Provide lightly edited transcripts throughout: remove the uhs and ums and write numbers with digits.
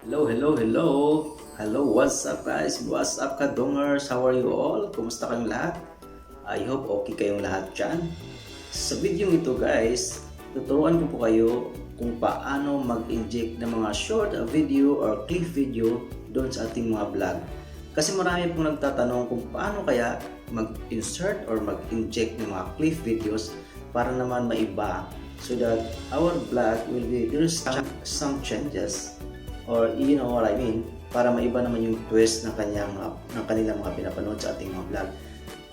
Hello, what's up guys? What's up kadongers? How are you all? Kumusta kayong lahat? I hope okay kayong lahat dyan. Sa video ito guys, tuturuan ko po kayo kung paano mag-inject ng mga short video or clip video doon sa ating mga vlog. Kasi marami pong nagtatanong kung paano kaya mag-insert or mag-inject ng mga clip videos para naman maiba so that our vlog will be, there's some changes or you know what I mean, para maiba naman yung twist ng kanilang mga pinapanood sa ating mga vlog.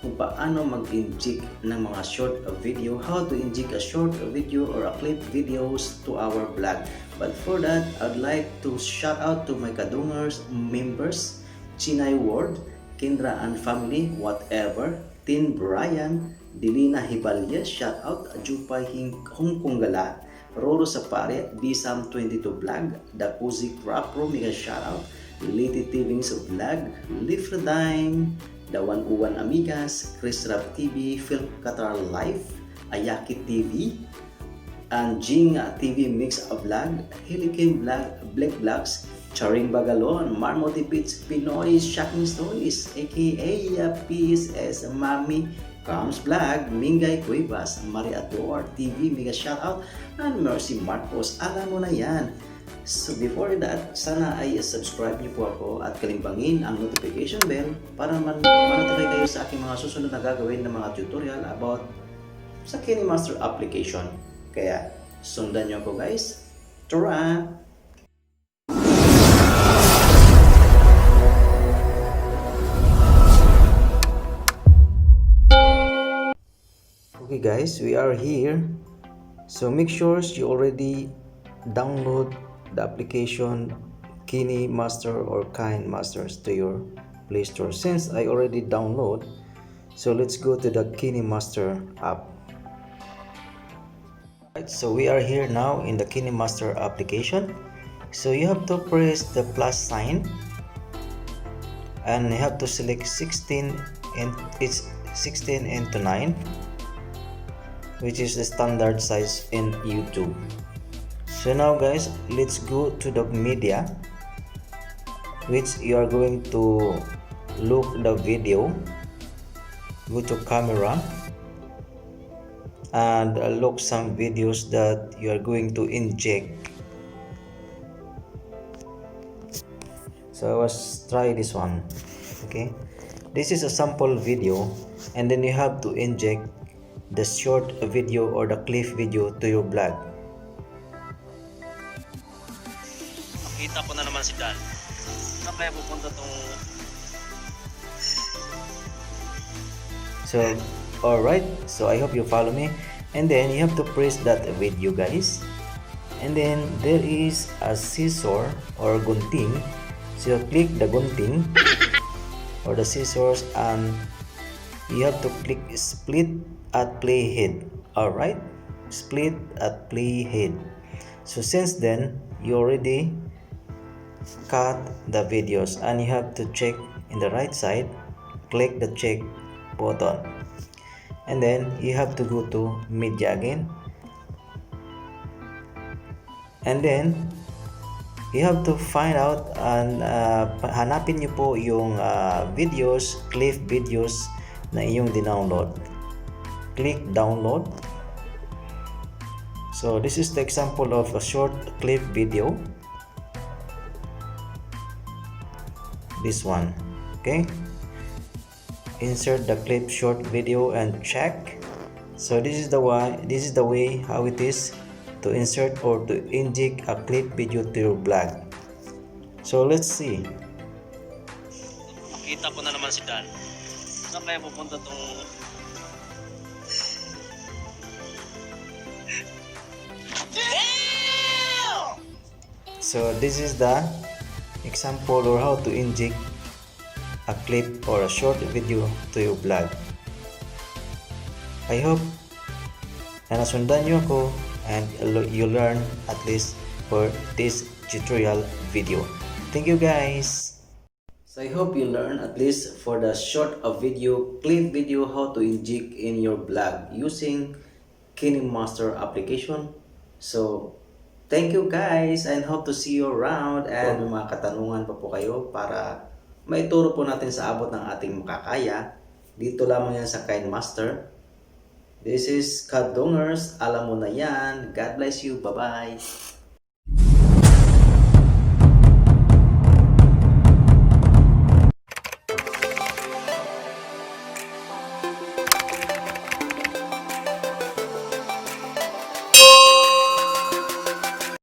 Kung paano mag-inject ng mga short video, how to inject a short video or a clip videos to our vlog. But for that, I'd like to shout out to my kadungers members, Chinay Ward, Kindra and family, whatever, Tin Brian, Dilina Hibalya, shout out, Jupay Hong Konggala, Roro Sapare, Bisam 22 Vlog, Dakuzik Rapro, mega shoutout, Liti Tivings Vlog, Lifredine, Dawan Uwan Amigas, Chris Rap TV, Phil Qatar Life, Ayaki TV, and Jing TV Mix Vlog, Helikim Vlog, Black Vlogs, Charing Bagalon, Marmoty Pits, Pinoy Shocking Stories, aka PSS Mami, Comes Vlog, Mingay Cuevas, Maria Ador TV, mega shoutout, and Mercy Marcos, alam mo na yan. So before that, sana ay subscribe niyo po ako at kalimbangin ang notification bell para manotify kayo sa aking mga susunod na gagawin na mga tutorial about sa Kinemaster application. Kaya sundan niyo ako guys. Tara! Okay guys, we are here. So make sure you already download the application Kinemaster or Kinemaster to your Play Store. Since I already download, so let's go to the Kinemaster app. Right, so we are here now in the Kinemaster application. So you have to press the plus sign and you have to select 16 and it's 16 into 9, which is the standard size in YouTube. So now guys, let's go to the media, which you are going to look the video. Go to camera and look some videos that you are going to inject. So let's try this one. Okay, this is a sample video, and then you have to inject the short video or the clip video to your blog. Kita ko na naman si Dan. Saan kaya pupunta tong... So, alright. So, I hope you follow me. And then, you have to press that video, guys. And then, there is a scissor or gunting. So, you click the gunting or the scissors and you have to click split at playhead. Alright, split at playhead. So since then you already cut the videos and you have to check in the right side, click the check button, and then you have to go to media again, and then you have to find out and hanapin nyo po yung videos, clip videos na iyong dinownload. Click download. So this is the example of a short clip video, this one. Okay, insert the clip short video and check. So this is the way how it is to insert or to inject a clip video to your blog. So let's see. Kita ko na naman si Dan. Saan kaya pupunta tong... So this is the example or how to inject a clip or a short video to your blog. I hope na nasundan nyo ako and you learn at least for this tutorial video. Thank you guys. So I hope you learn at least for the short video, clip video, how to inject in your blog using Kinemaster application. So Thank you guys and hope to see you around, and may mga katanungan pa po kayo para maituro po natin sa abot ng ating makakaya. Dito lamang yan sa Kinemaster. This is Kadungers. Alam mo na yan. God bless you. Bye-bye.